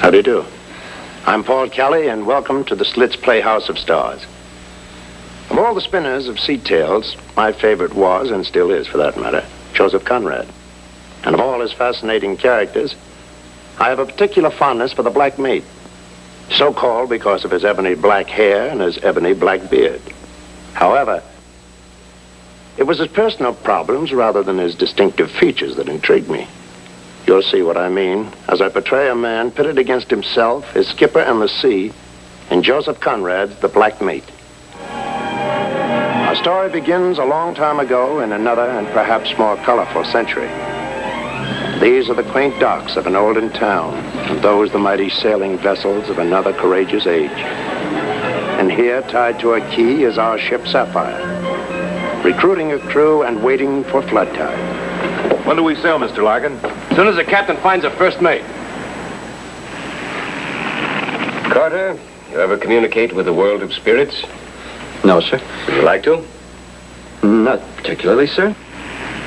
How do you do? I'm Paul Kelly, and welcome to the Schlitz Playhouse of Stars. Of all the spinners of sea tales, my favorite was, and still is for that matter, Joseph Conrad. And of all his fascinating characters, I have a particular fondness for the black mate, so called because of his ebony black hair and his ebony black beard. However, it was his personal problems rather than his distinctive features that intrigued me. You'll see what I mean as I portray a man pitted against himself, his skipper, and the sea in Joseph Conrad's The Black Mate. Our story begins a long time ago in another and perhaps more colorful century. These are the quaint docks of an olden town, and those the mighty sailing vessels of another courageous age. And here, tied to a quay, is our ship Sapphire, recruiting a crew and waiting for flood tide. When do we sail, Mr. Larkin? As soon as the captain finds a first mate. Carter, you ever communicate with the world of spirits? No, sir. Would you like to? Not particularly, sir.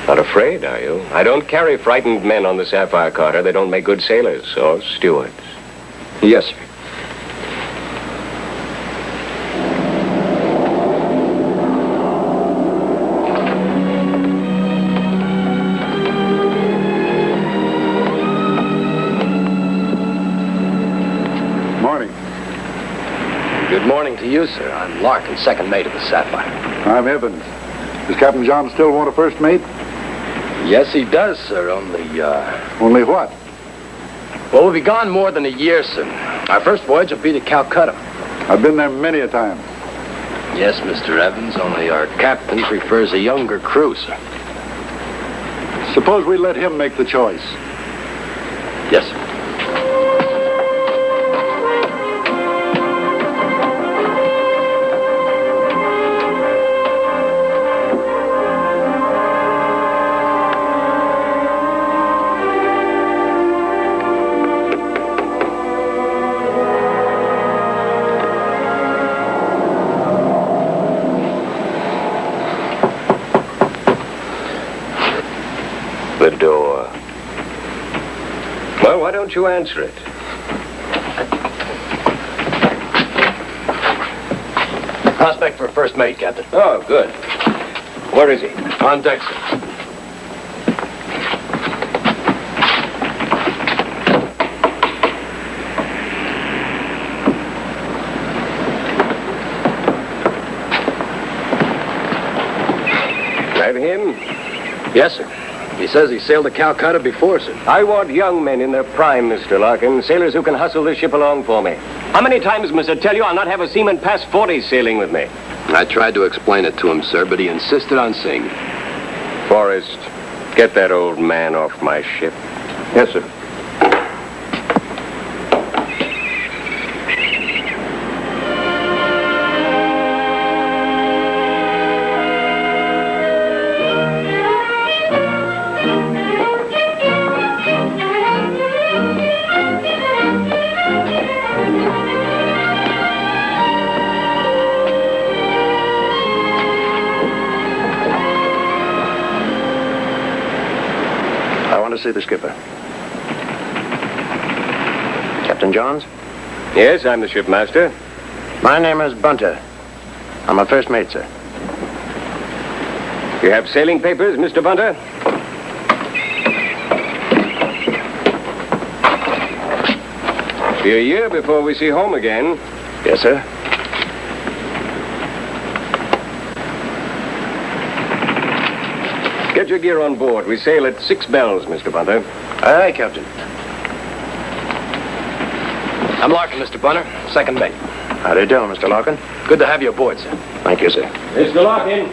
Not afraid, are you? I don't carry frightened men on the Sapphire, Carter. They don't make good sailors or stewards. Yes, sir. Good morning to you, sir. I'm Larkin, second mate of the Sapphire. I'm Evans. Does Captain John still want a first mate? Yes, he does, sir. Only what? Well, we'll be gone more than a year, sir. Our first voyage will be to Calcutta. I've been there many a time. Yes, Mr. Evans, only our captain prefers a younger crew, sir. Suppose we let him make the choice. Yes, sir. The door. Well, why don't you answer it? Prospect for first mate, Captain. Oh, good. Where is he? On deck, sir. That him? Yes, sir. He says he sailed to Calcutta before, sir. I want young men in their prime, Mr. Larkin. Sailors who can hustle this ship along for me. How many times must I tell you I'll not have a seaman past 40 sailing with me? I tried to explain it to him, sir, but he insisted on seeing me. Forrest, get that old man off my ship. Yes, sir. See the skipper. Captain Johns? Yes, I'm the shipmaster. My name is Bunter. I'm a first mate, sir. You have sailing papers, Mr. Bunter? Be a year before we see home again. Yes, sir. Get your gear on board. We sail at 6 bells, Mr. Bunter. Aye, Captain. I'm Larkin, Mr. Bunter, second mate. How do you do, Mr. Larkin? Good to have you aboard, sir. Thank you, sir. Mr. Larkin.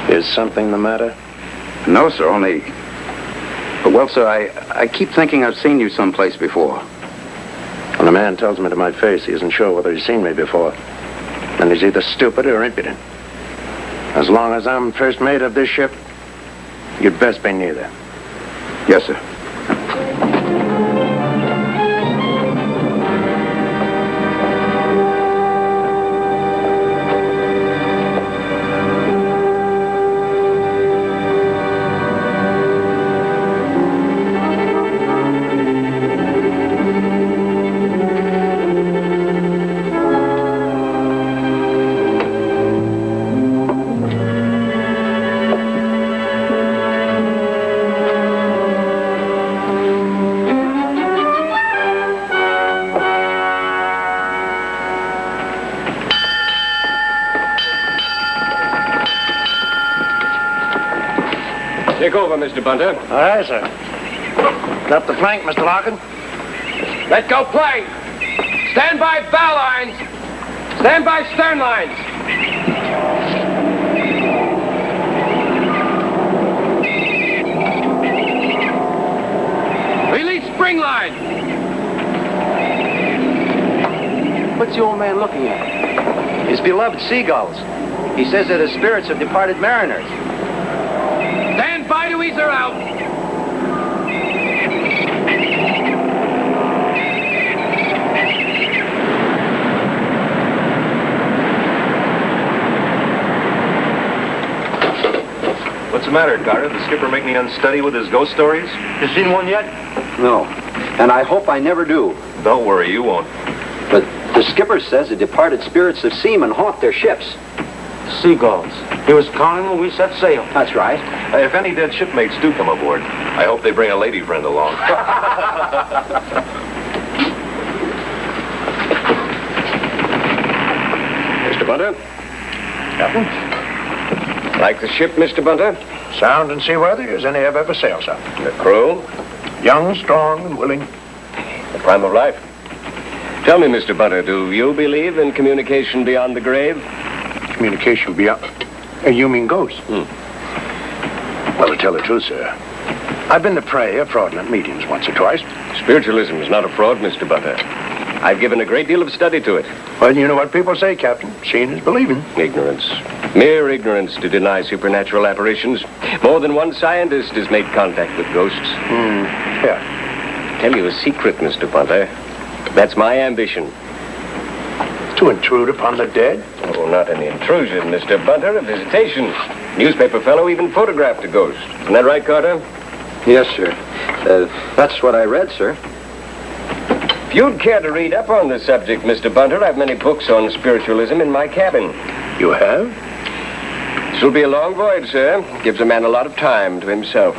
Is something the matter? No, sir, only... Well, sir, I keep thinking I've seen you someplace before. When a man tells me to my face he isn't sure whether he's seen me before, then he's either stupid or impudent. As long as I'm first mate of this ship, you'd best be neither. Yes, sir. Take over, Mr. Bunter. All right, sir. Up the flank, Mr. Larkin. Let go plank. Stand by bow lines. Stand by stern lines. Release spring line. What's the old man looking at? His beloved seagulls. He says they're the spirits of departed mariners. Stand by to ease her out. What's the matter, Carter? The skipper make me unsteady with his ghost stories? You seen one yet? No. And I hope I never do. Don't worry, you won't. But the skipper says the departed spirits of seamen haunt their ships. Seagulls. He was counting when we set sail. That's right. If any dead shipmates do come aboard, I hope they bring a lady friend along. Mr. Bunter? Captain? Like the ship, Mr. Bunter? Sound and seaworthy as any I've ever sailed, sir. The crew? Young, strong, and willing. The prime of life. Tell me, Mr. Bunter, do you believe in communication beyond the grave? Communication beyond... you mean ghosts? Well, to tell the truth, sir, I've been the prey of fraudulent mediums once or twice. Spiritualism is not a fraud, Mr. Bunter. I've given a great deal of study to it. Well, you know what people say, Captain. Seeing is believing. Ignorance. Mere ignorance to deny supernatural apparitions. More than one scientist has made contact with ghosts. Yeah. Tell you a secret, Mr. Bunter. That's my ambition. To intrude upon the dead? Oh, not an intrusion, Mr. Bunter. A visitation. Newspaper fellow even photographed a ghost. Isn't that right, Carter? Yes, sir. That's what I read, sir. If you'd care to read up on the subject, Mr. Bunter, I've many books on spiritualism in my cabin. You have? This'll be a long voyage, sir. Gives a man a lot of time to himself.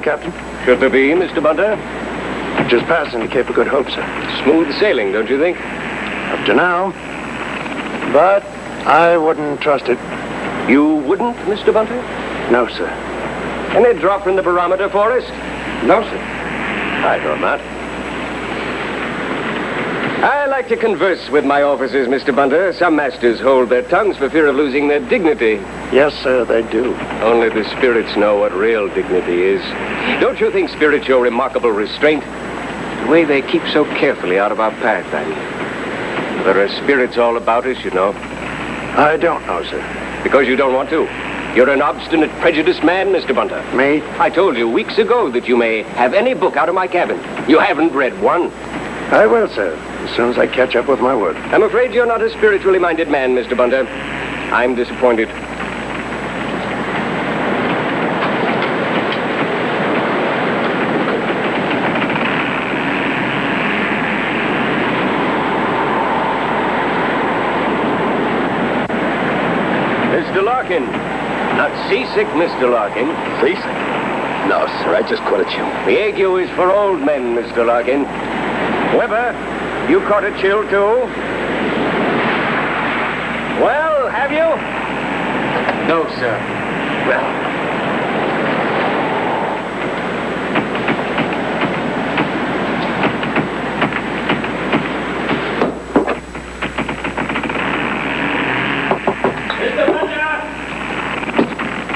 Captain? Should there be, Mr. Bunter? Just passing the Cape of Good Hope, sir. Smooth sailing, don't you think? Up to now. But I wouldn't trust it. You wouldn't, Mr. Bunter? No, sir. Any drop in the barometer, Forrest? No, sir. I thought not. I like to converse with my officers, Mr. Bunter. Some masters hold their tongues for fear of losing their dignity. Yes, sir, they do. Only the spirits know what real dignity is. Don't you think spirits show remarkable restraint? The way they keep so carefully out of our path, I mean. There are spirits all about us, you know. I don't know, sir. Because you don't want to. You're an obstinate, prejudiced man, Mr. Bunter. Me? I told you weeks ago that you may have any book out of my cabin. You haven't read one. I will, sir, as soon as I catch up with my work. I'm afraid you're not a spiritually minded man, Mr. Bunter. I'm disappointed. Mr. Larkin. Not seasick, Mr. Larkin. Seasick? No, sir, I just caught a chill. The ague is for old men, Mr. Larkin. Weber, you caught a chill, too? Well, have you? No, sir. Well. Mr. Bunter!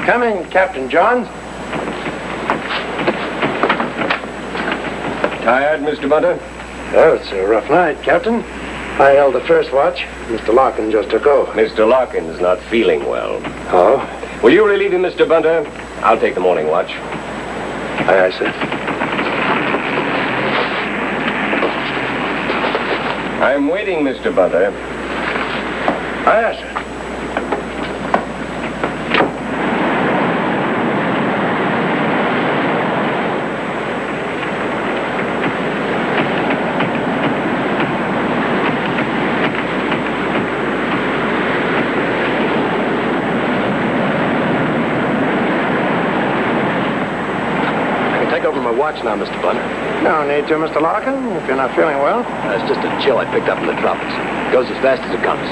Come in, Captain Johns. Tired, Mr. Bunter? Oh, it's a rough night, Captain. I held the first watch. Mr. Larkin just took over. Mr. Larkin's not feeling well. Oh? Will you relieve him, Mr. Bunter? I'll take the morning watch. Aye, aye, sir. I'm waiting, Mr. Bunter. Yes, sir. Watch now, Mr. Bunner. No need to, Mr. Larkin, if you're not feeling well. It's just a chill I picked up in the tropics. It goes as fast as it comes.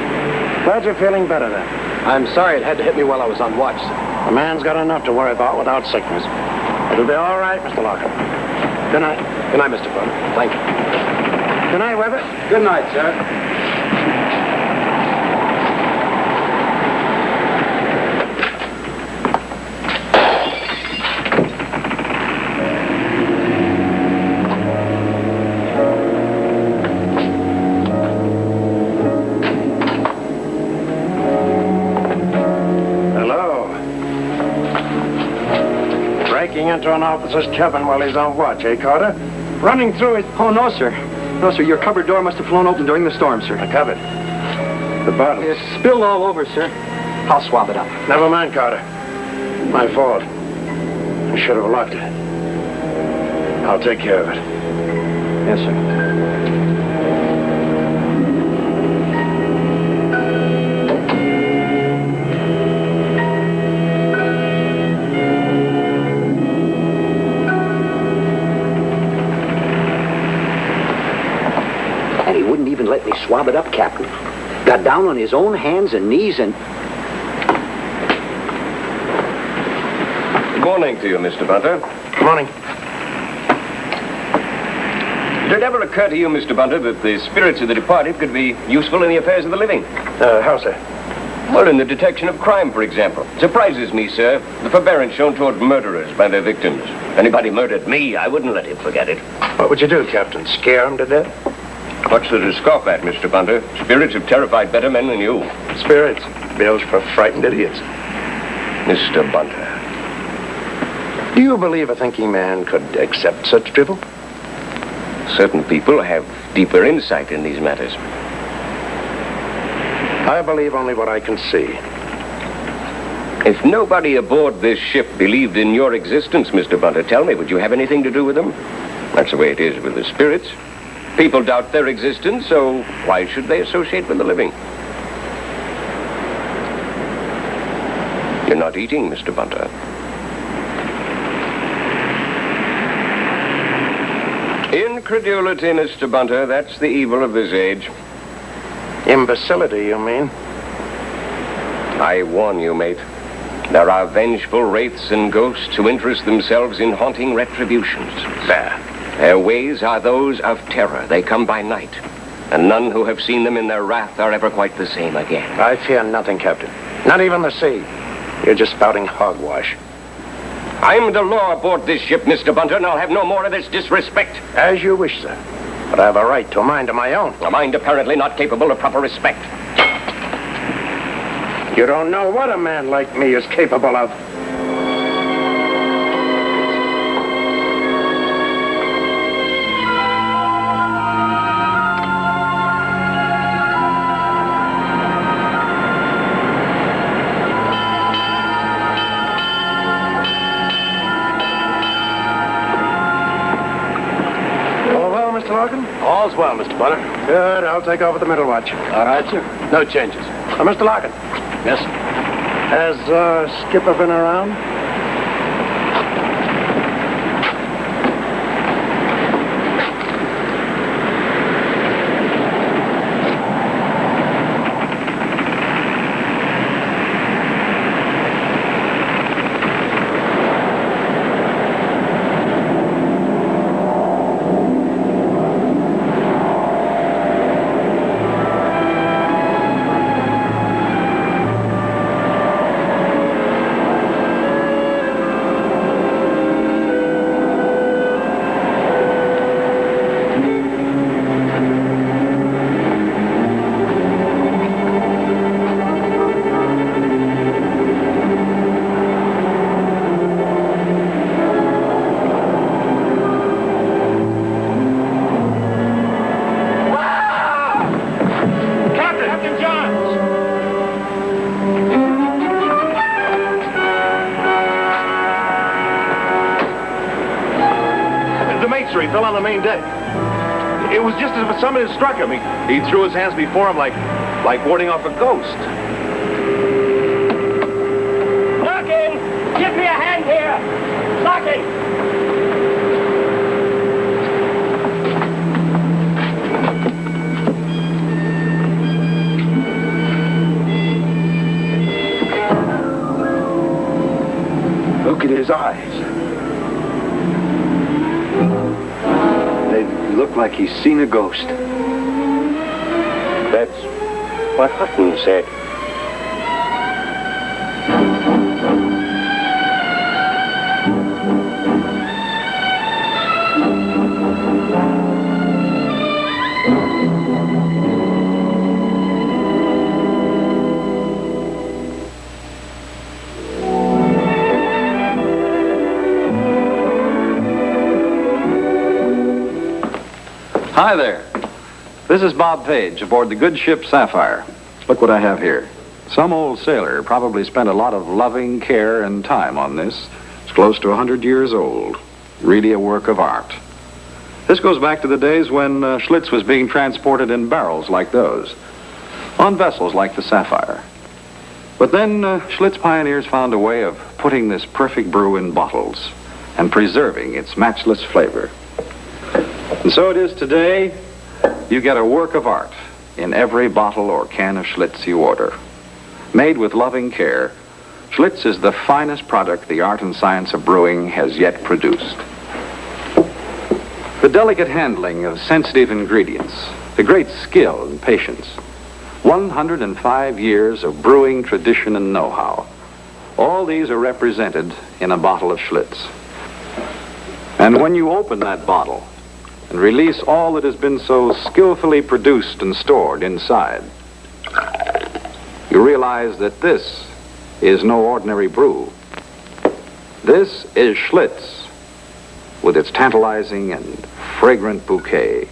Glad you're feeling better then. I'm sorry it had to hit me while I was on watch, sir. A man's got enough to worry about without sickness. It'll be all right, Mr. Larkin. Good night. Good night, Mr. Bunner. Thank you. Good night, Weber. Good night, sir. Into an officer's cabin while he's on watch, eh, Carter? Running through his... Oh, no, sir. No, sir. Your cupboard door must have flown open during the storm, sir. The cupboard. The bottle. It's spilled all over, sir. I'll swab it up. Never mind, Carter. My fault. I should have locked it. I'll take care of it. Yes, sir. Let me swab it up, Captain. Got down on his own hands and knees and... Good morning to you, Mr. Bunter. Good morning. Did it ever occur to you, Mr. Bunter, that the spirits of the departed could be useful in the affairs of the living? How, sir? Well, in the detection of crime, for example. It surprises me, sir, the forbearance shown toward murderers by their victims. If anybody murdered me, I wouldn't let him forget it. What would you do, Captain? Scare him to death? What's there to scoff at, Mr. Bunter? Spirits have terrified better men than you. Spirits. Bills for frightened idiots. Mr. Bunter. Do you believe a thinking man could accept such drivel? Certain people have deeper insight in these matters. I believe only what I can see. If nobody aboard this ship believed in your existence, Mr. Bunter, tell me, would you have anything to do with them? That's the way it is with the spirits. People doubt their existence, so why should they associate with the living? You're not eating, Mr. Bunter. Incredulity, Mr. Bunter, that's the evil of this age. Imbecility, you mean? I warn you, mate. There are vengeful wraiths and ghosts who interest themselves in haunting retributions. There. Their ways are those of terror. They come by night, and none who have seen them in their wrath are ever quite the same again. I fear nothing, Captain. Not even the sea. You're just spouting hogwash. I'm the law aboard this ship, Mr. Bunter, and I'll have no more of this disrespect. As you wish, sir. But I have a right to a mind of my own. A mind apparently not capable of proper respect. You don't know what a man like me is capable of. All's well, Mr. Bunner. Good. I'll take over the middle watch. All right, sir. No changes. Mr. Larkin. Yes, sir. Has Skipper been around? on the main deck. It was just as if somebody had struck him. He threw his hands before him like warding off a ghost. Larkin! Give me a hand here! Larkin! Look at his eyes. They look like he's seen a ghost. That's what Hutton said. Hi there. This is Bob Page aboard the good ship Sapphire. Look what I have here. Some old sailor probably spent a lot of loving care and time on this. It's close to 100 years old. Really a work of art. This goes back to the days when Schlitz was being transported in barrels like those, on vessels like the Sapphire. But then Schlitz pioneers found a way of putting this perfect brew in bottles and preserving its matchless flavor. And so it is today. You get a work of art in every bottle or can of Schlitz you order. Made with loving care, Schlitz is the finest product the art and science of brewing has yet produced. The delicate handling of sensitive ingredients, the great skill and patience, 105 years of brewing tradition and know-how, all these are represented in a bottle of Schlitz. And when you open that bottle and release all that has been so skillfully produced and stored inside, you realize that this is no ordinary brew. This is Schlitz, with its tantalizing and fragrant bouquet.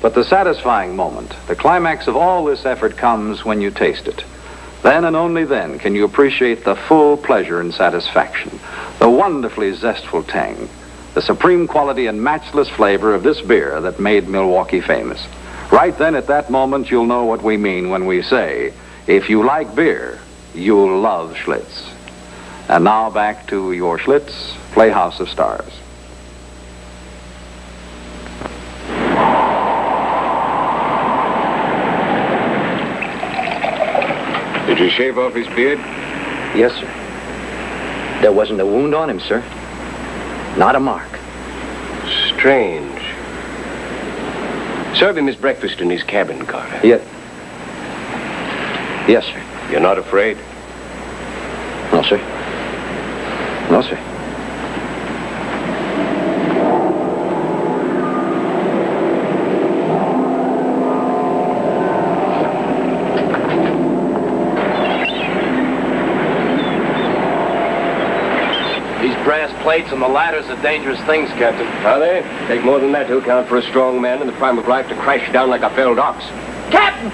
But the satisfying moment, the climax of all this effort, comes when you taste it. Then and only then can you appreciate the full pleasure and satisfaction, the wonderfully zestful tang, the supreme quality and matchless flavor of this beer that made Milwaukee famous. Right then, at that moment, you'll know what we mean when we say, if you like beer, you'll love Schlitz. And now back to your Schlitz Playhouse of Stars. Did you shave off his beard? Yes, sir. There wasn't a wound on him, sir. Not a mark. Strange. Serve him his breakfast in his cabin, Carter. Yes, sir. You're not afraid? No, sir. No, sir. Brass plates and the ladders are dangerous things, Captain. Are they? Take more than that to account for a strong man in the prime of life to crash down like a felled ox. Captain!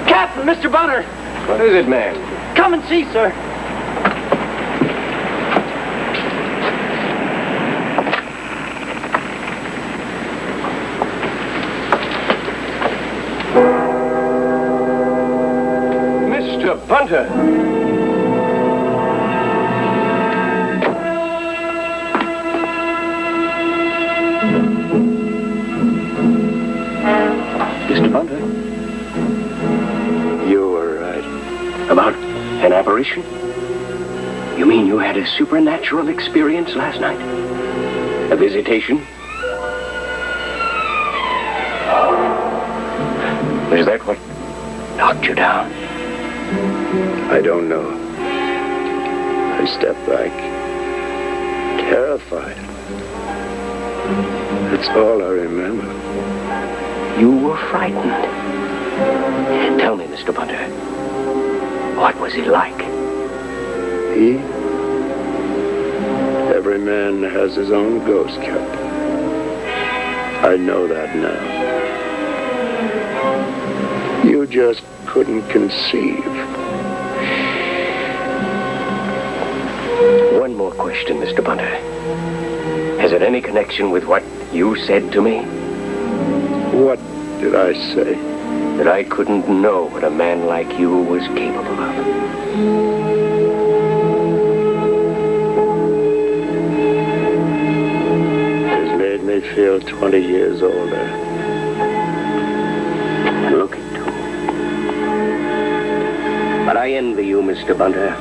Captain, Mr. Bunner! What is it, man? Come and see, sir. Mr. Bunter! Mr. Bunter? You were right. About an apparition? You mean you had a supernatural experience last night? A visitation? Was that what knocked you down? I don't know. I stepped back, terrified. That's all I remember. You were frightened. Tell me, Mr. Bunter, what was he like? He? Every man has his own ghost, Captain. I know that now. You just couldn't conceive. One more question, Mr. Bunter. Has it any connection with what you said to me? What did I say? That I couldn't know what a man like you was capable of. It's made me feel 20 years older. Look into. But I envy you, Mr. Bunter.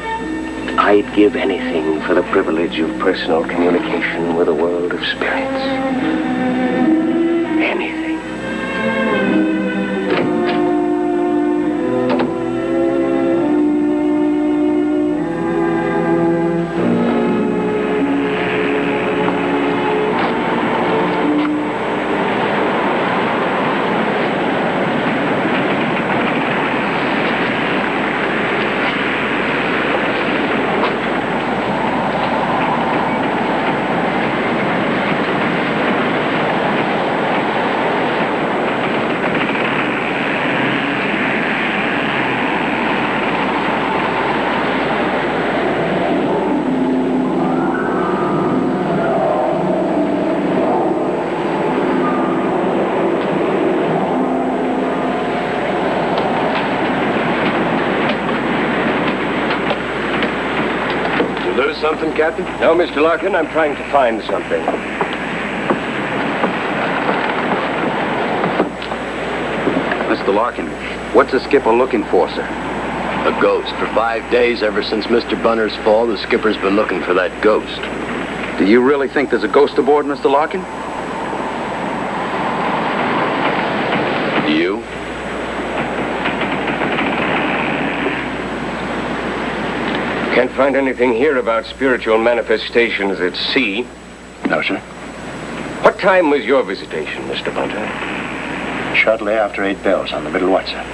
I'd give anything for the privilege of personal communication with a world of spirits. Anything. Something, Captain? No, Mr. Larkin, I'm trying to find something. Mr. Larkin, what's the skipper looking for, sir? A ghost. For 5 days, ever since Mr. Bunter's fall, the skipper's been looking for that ghost. Do you really think there's a ghost aboard, Mr. Larkin? Do you? Can't find anything here about spiritual manifestations at sea. No, sir. What time was your visitation, Mr. Bunter? Shortly after 8 bells on the middle watch, sir.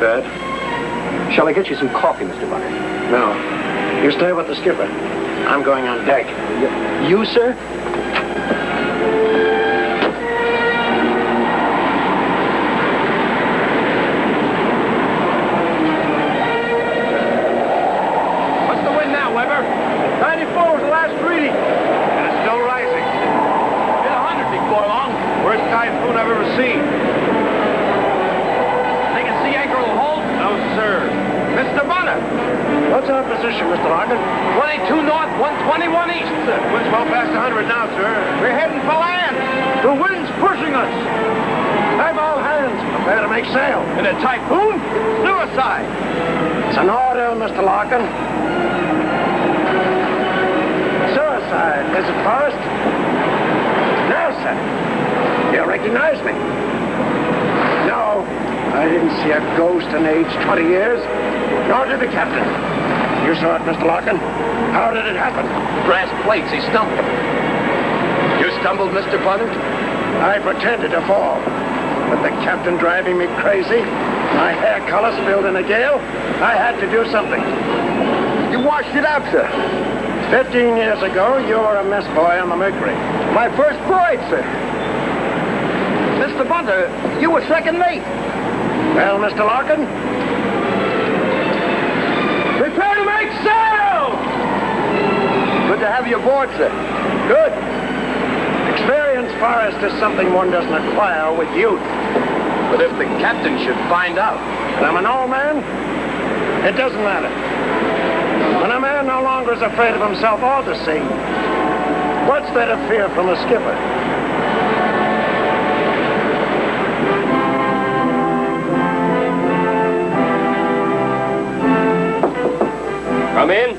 Bad. Shall I get you some coffee, Mr. Bunter? No. You stay with the skipper. I'm going on deck. You, sir? What's the wind now, Weber? 94 was the last reading. And it's still rising. Hit 100 before long. Worst typhoon I've ever seen. Mr. Bunter! What's our position, Mr. Larkin? 22 north, 121 east, sir. Wind's well past 100 now, sir. We're heading for land. The wind's pushing us. Have all hands. Prepare to make sail. In a typhoon? Suicide. It's an order, Mr. Larkin. Suicide, is it, Forrest? No, sir. You recognize me? No. I didn't see a ghost in aged 20 years. Nor did the captain. You saw it, Mr. Larkin. How did it happen? Brass plates, he stumbled. You stumbled, Mr. Bunter? I pretended to fall. But the captain driving me crazy, my hair color spilled in a gale, I had to do something. You washed it out, sir. 15 years ago, you were a mess boy on the Mercury. My first voyage, sir. Mr. Bunter, you were second mate. Well, Mr. Larkin? Prepare to make sail! Good to have you aboard, sir. Good. Experience, Forrest, is something one doesn't acquire with youth. But if the captain should find out... And I'm an old man, it doesn't matter. When a man no longer is afraid of himself or the sea, what's there to fear from a skipper? Come in.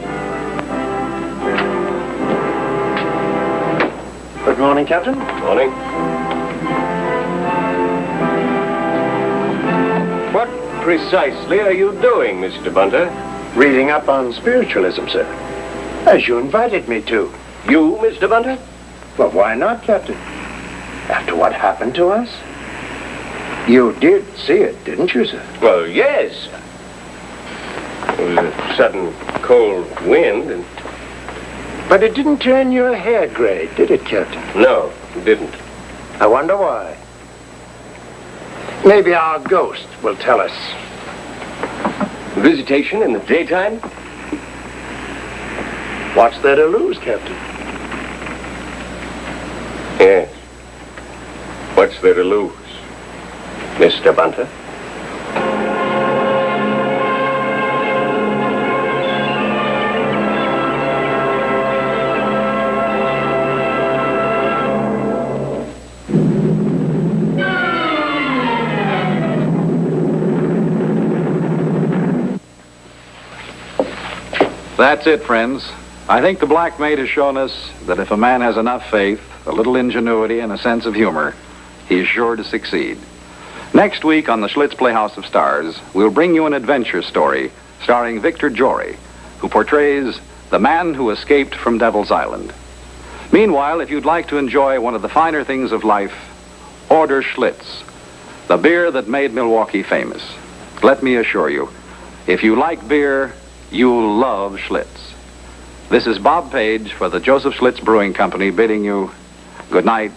Good morning, Captain. Morning. What precisely are you doing, Mr. Bunter? Reading up on spiritualism, sir. As you invited me to. You, Mr. Bunter? Well, why not, Captain? After what happened to us? You did see it, didn't you, sir? Well, yes. It was a sudden cold wind and... But it didn't turn your hair gray, did it, Captain? No, it didn't. I wonder why. Maybe our ghost will tell us. Visitation in the daytime? What's there to lose, Captain? Yes. What's there to lose, Mr. Bunter? That's it, friends. I think the Black Maid has shown us that if a man has enough faith, a little ingenuity, and a sense of humor, he is sure to succeed. Next week on the Schlitz Playhouse of Stars, we'll bring you an adventure story starring Victor Jory, who portrays the man who escaped from Devil's Island. Meanwhile, if you'd like to enjoy one of the finer things of life, order Schlitz, the beer that made Milwaukee famous. Let me assure you, if you like beer, you'll love Schlitz. This is Bob Page for the Joseph Schlitz Brewing Company bidding you good night